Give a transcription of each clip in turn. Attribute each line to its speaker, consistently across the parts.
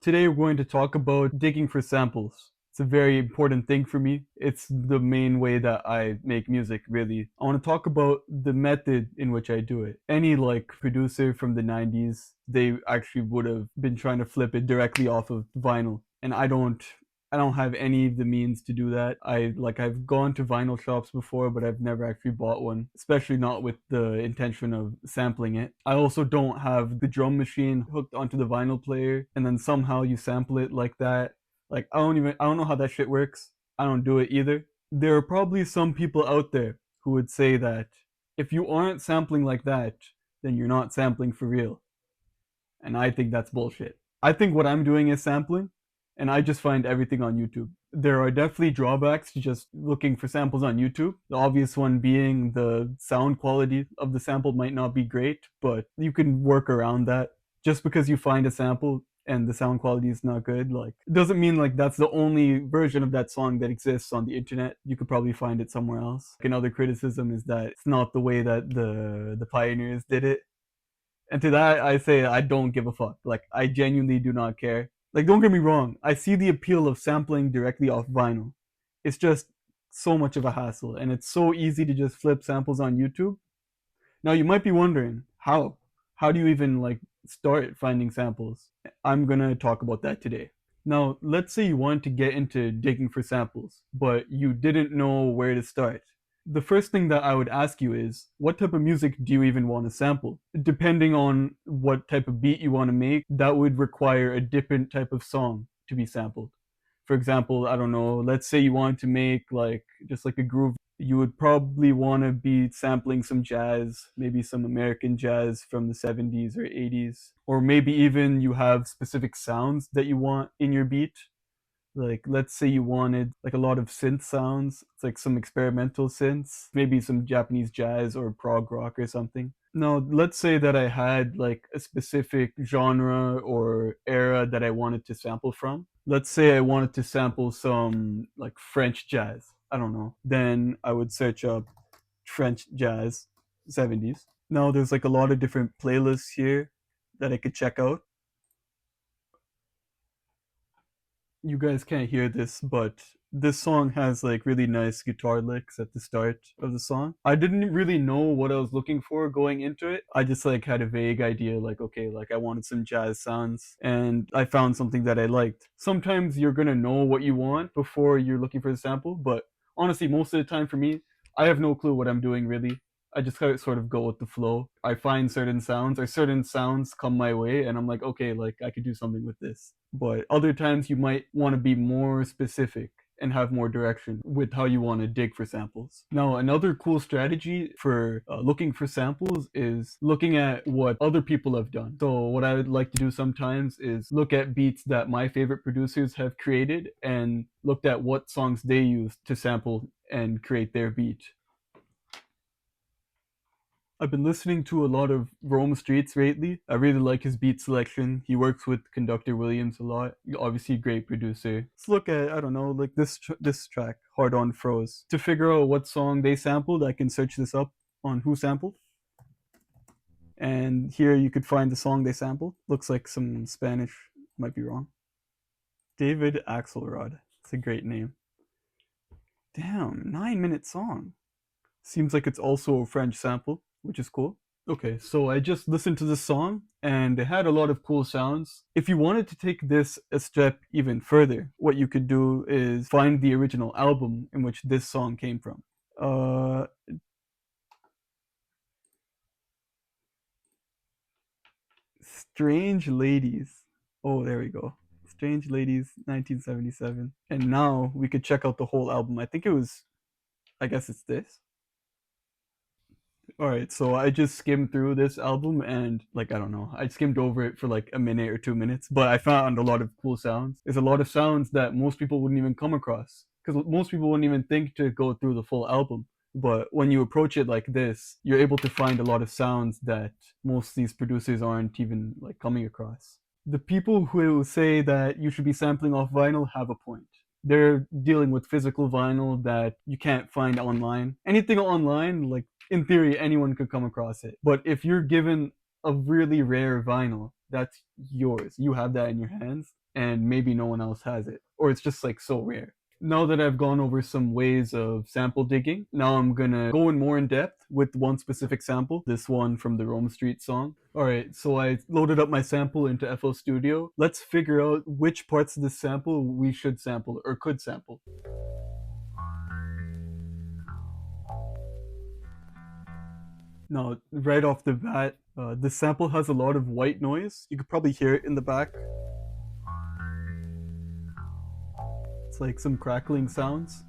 Speaker 1: Today we're going to talk about digging for samples. It's a very important thing for me. It's the main way that I make music, really. I want to talk about the method in which I do it. Any producer from the 90s, they actually would have been trying to flip it directly off of vinyl. And I don't have any of the means to do that. I've gone to vinyl shops before, but I've never actually bought one, especially not with the intention of sampling it. I also don't have the drum machine hooked onto the vinyl player and then somehow you sample it like that. I don't know how that shit works. I don't do it either. There are probably some people out there who would say that if you aren't sampling like that, then you're not sampling for real. And I think that's bullshit. I think what I'm doing is sampling, and I just find everything on YouTube. There are definitely drawbacks to just looking for samples on YouTube. The obvious one being the sound quality of the sample might not be great, but you can work around that. Just because you find a sample and the sound quality is not good, it doesn't mean that's the only version of that song that exists on the internet. You could probably find it somewhere else. Another criticism is that it's not the way that the pioneers did it, and to that, I say I don't give a fuck. I genuinely do not care. Don't get me wrong. I see the appeal of sampling directly off vinyl. It's just so much of a hassle, and it's so easy to just flip samples on YouTube. Now you might be wondering how. How do you even start finding samples? I'm gonna talk about that today. Now, let's say you want to get into digging for samples, but you didn't know where to start. The first thing that I would ask you is, what type of music do you even want to sample? Depending on what type of beat you want to make, that would require a different type of song to be sampled. For example, I don't know, let's say you want to make just like a groove, you would probably want to be sampling some jazz, maybe some American jazz from the 70s or 80s, or maybe even you have specific sounds that you want in your beat. Let's say you wanted a lot of synth sounds. It's some experimental synths, maybe some Japanese jazz or prog rock or something. Now, let's say that I had a specific genre or era that I wanted to sample from. Let's say I wanted to sample some French jazz. I don't know. Then I would search up French jazz 70s. Now there's a lot of different playlists here that I could check out. You guys can't hear this, but this song has really nice guitar licks at the start of the song. I didn't really know what I was looking for going into it. I just had a vague idea, okay, I wanted some jazz sounds, and I found something that I liked. Sometimes you're gonna know what you want before you're looking for the sample, but honestly, most of the time for me, I have no clue what I'm doing really. I just gotta sort of go with the flow. I find certain sounds or certain sounds come my way and I'm like, okay, I could do something with this. But other times you might want to be more specific and have more direction with how you want to dig for samples. Now, another cool strategy for looking for samples is looking at what other people have done. So, what I would like to do sometimes is look at beats that my favorite producers have created and looked at what songs they used to sample and create their beat. I've been listening to a lot of Rome Streets lately. I really like his beat selection. He works with Conductor Williams a lot. Obviously, a great producer. Let's look at, I don't know, this track, Hard On Froze. To figure out what song they sampled, I can search this up on Who Sampled. And here you could find the song they sampled. Looks like some Spanish, might be wrong. David Axelrod. It's a great name. Damn, 9 minute song. Seems like it's also a French sample, which is cool. Okay, so I just listened to this song and it had a lot of cool sounds. If you wanted to take this a step even further, what you could do is find the original album in which this song came from. Strange Ladies. Oh, there we go. Strange Ladies, 1977. And now we could check out the whole album. I guess it's this. All right, so I just skimmed through this album and I don't know, I skimmed over it for a minute or 2 minutes, but I found a lot of cool sounds. There's a lot of sounds that most people wouldn't even come across because most people wouldn't even think to go through the full album. But when you approach it like this, you're able to find a lot of sounds that most of these producers aren't even coming across. The people who say that you should be sampling off vinyl have a point. They're dealing with physical vinyl that you can't find online. Anything online, in theory, anyone could come across it. But if you're given a really rare vinyl, that's yours. You have that in your hands. and maybe no one else has it, or it's just like so rare. Now that I've gone over some ways of sample digging, now I'm gonna go in more in depth with one specific sample, this one from the Rome Street song. Alright, so I loaded up my sample into FL Studio. Let's figure out which parts of this sample we should sample or could sample. Now, right off the bat, this sample has a lot of white noise. You could probably hear it in the back. It's like some crackling sounds.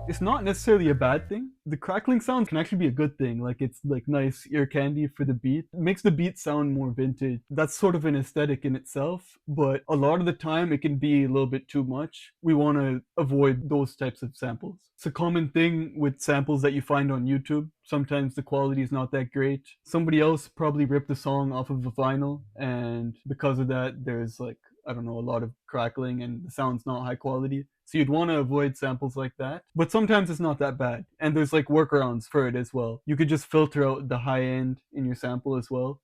Speaker 1: It's not necessarily a bad thing. The crackling sound can actually be a good thing. Like it's like nice ear candy for the beat. It makes the beat sound more vintage. That's sort of an aesthetic in itself, but a lot of the time it can be a little bit too much. We want to avoid those types of samples. It's a common thing with samples that you find on YouTube. Sometimes the quality is not that great. Somebody else probably ripped the song off of a vinyl, and because of that, there's like I don't know, a lot of crackling and the sound's not high quality. So you'd want to avoid samples like that. But sometimes it's not that bad. And there's like workarounds for it as well. You could just filter out the high end in your sample as well.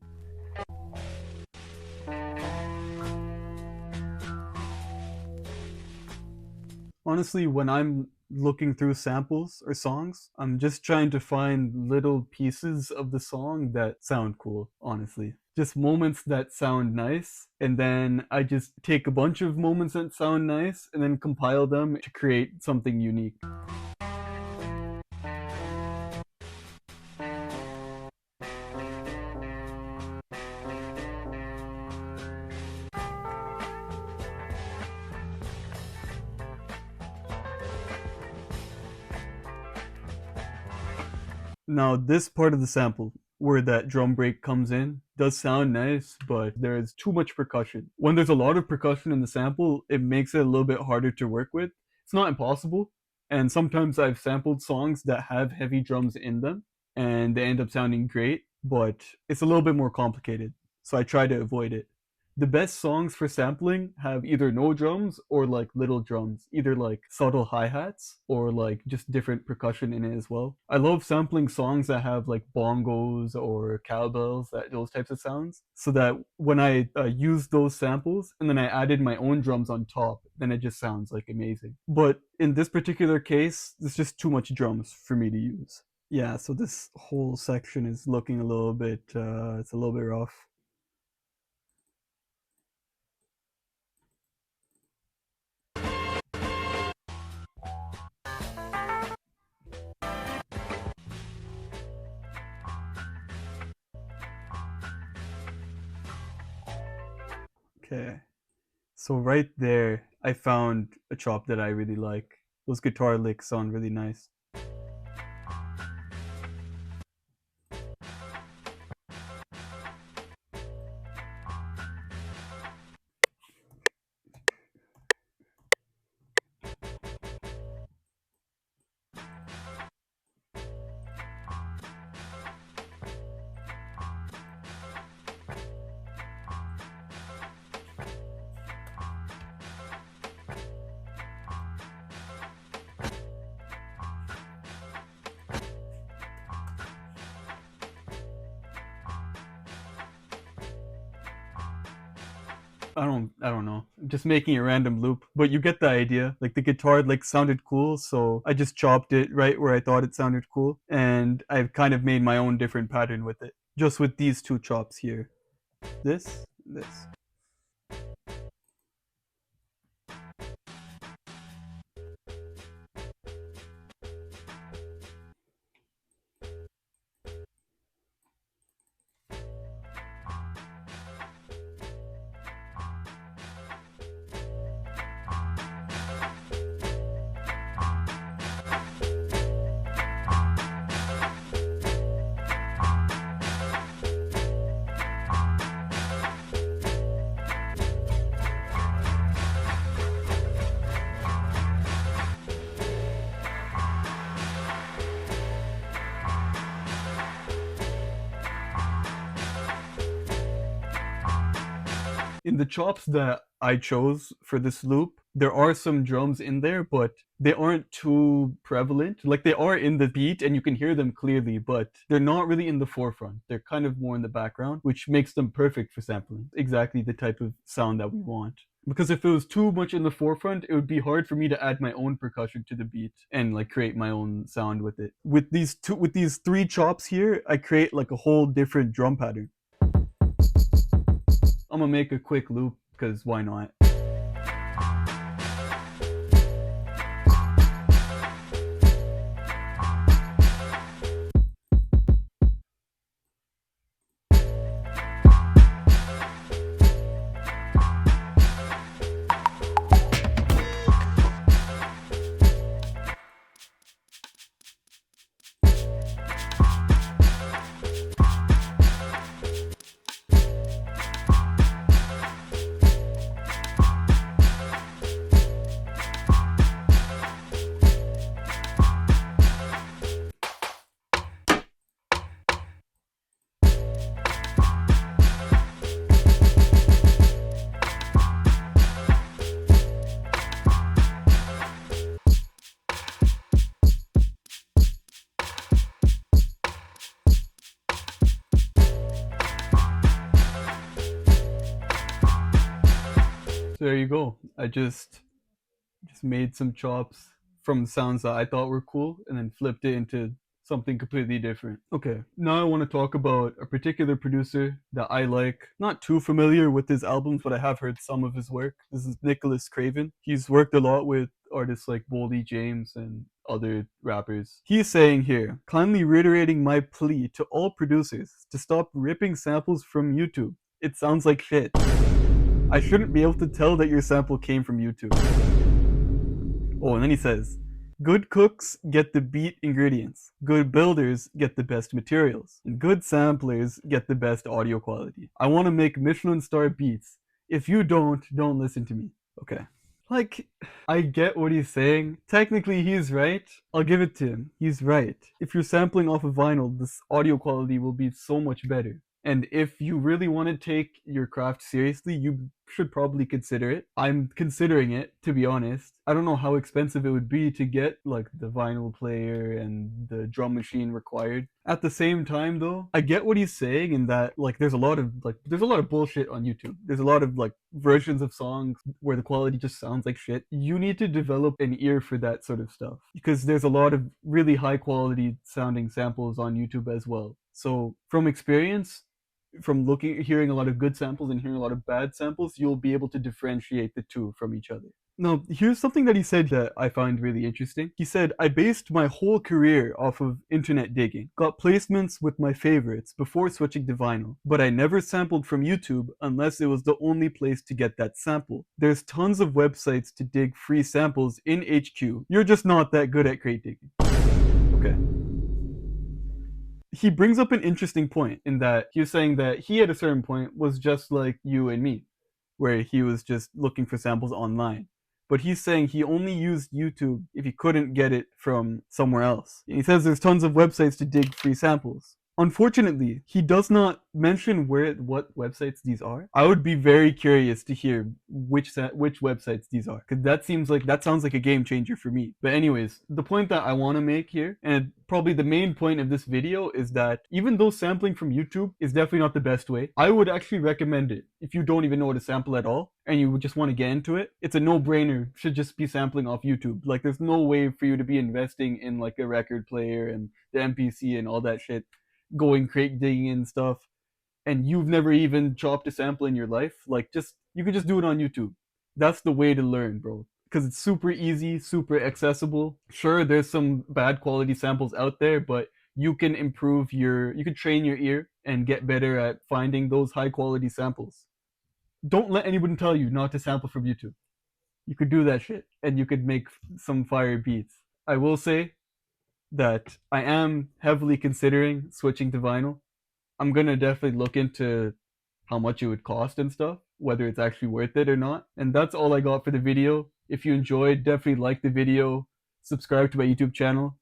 Speaker 1: Honestly, when I'm looking through samples or songs, I'm just trying to find little pieces of the song that sound cool, honestly. Just moments that sound nice, and then I just take a bunch of moments that sound nice and then compile them to create something unique. Now, this part of the sample, where that drum break comes in, does sound nice, but there's too much percussion. When there's a lot of percussion in the sample, it makes it a little bit harder to work with. It's not impossible, and sometimes I've sampled songs that have heavy drums in them, and they end up sounding great, but it's a little bit more complicated, so I try to avoid it. The best songs for sampling have either no drums or like little drums, either like subtle hi-hats or like just different percussion in it as well. I love sampling songs that have like bongos or cowbells, that those types of sounds, so that when I use those samples and then I added my own drums on top, then it just sounds like amazing. But in this particular case, there's just too much drums for me to use. Yeah, so this whole section is looking a little bit it's a little bit rough. Okay. So right there, I found a chop that I really like. Those guitar licks sound really nice. I don't know. I'm just making a random loop, but you get the idea. Like the guitar like sounded cool, so I just chopped it right where I thought it sounded cool, and I've kind of made my own different pattern with it. Just with these two chops here. This. In the chops that I chose for this loop, there are some drums in there, but they aren't too prevalent. Like they are in the beat and you can hear them clearly, but they're not really in the forefront. They're kind of more in the background, which makes them perfect for sampling. Exactly the type of sound that we want. Because if it was too much in the forefront, it would be hard for me to add my own percussion to the beat and like create my own sound with it. With these three chops here, I create like a whole different drum pattern. I'm gonna make a quick loop because why not? So there you go. I just made some chops from sounds that I thought were cool and then flipped it into something completely different. Okay, now I want to talk about a particular producer that I like. Not too familiar with his albums, but I have heard some of his work. This is Nicholas Craven. He's worked a lot with artists like Boldy James and other rappers. He's saying here, kindly reiterating my plea to all producers to stop ripping samples from YouTube. It sounds like shit. I shouldn't be able to tell that your sample came from YouTube. Oh, and then he says, good cooks get the beat ingredients, good builders get the best materials, and good samplers get the best audio quality. I want to make Michelin star beats. If you don't listen to me. Okay. Like, I get what he's saying. Technically, he's right. I'll give it to him. He's right. If you're sampling off of vinyl, this audio quality will be so much better. And if you really want to take your craft seriously, you should probably consider it. I'm considering it, to be honest. I don't know how expensive it would be to get like the vinyl player and the drum machine required. At the same time though, I get what he's saying in that like there's a lot of bullshit on YouTube. There's a lot of like versions of songs where the quality just sounds like shit. You need to develop an ear for that sort of stuff because there's a lot of really high quality sounding samples on YouTube as well. So from experience, from hearing a lot of good samples and hearing a lot of bad samples, you'll be able to differentiate the two from each other. Now, here's something that he said that I find really interesting. He said, I based my whole career off of internet digging, got placements with my favorites before switching to vinyl, but I never sampled from YouTube unless it was the only place to get that sample. There's tons of websites to dig free samples in HQ. You're just not that good at crate digging. Okay. He brings up an interesting point in that he was saying that he at a certain point was just like you and me, where he was just looking for samples online. But he's saying he only used YouTube if he couldn't get it from somewhere else. And he says there's tons of websites to dig free samples. Unfortunately, he does not mention what websites these are. I would be very curious to hear which websites these are, because that sounds like a game changer for me. But anyways, the point that I want to make here, and probably the main point of this video, is that even though sampling from YouTube is definitely not the best way, I would actually recommend it if you don't even know how to sample at all and you just want to get into it. It's a no-brainer. Should just be sampling off YouTube. Like there's no way for you to be investing in like a record player and the MPC and all that shit, going crate digging and stuff, and you've never even chopped a sample in your life. Like just you could just do it on YouTube. That's the way to learn, bro, because it's super easy, super accessible. Sure, there's some bad quality samples out there, but you can you can train your ear and get better at finding those high quality samples. Don't let anyone tell you not to sample from YouTube. You could do that shit and you could make some fire beats. I will say that I am heavily considering switching to vinyl. I'm gonna definitely look into how much it would cost and stuff, whether it's actually worth it or not. And that's all I got for the video. If you enjoyed, definitely like the video, subscribe to my YouTube channel,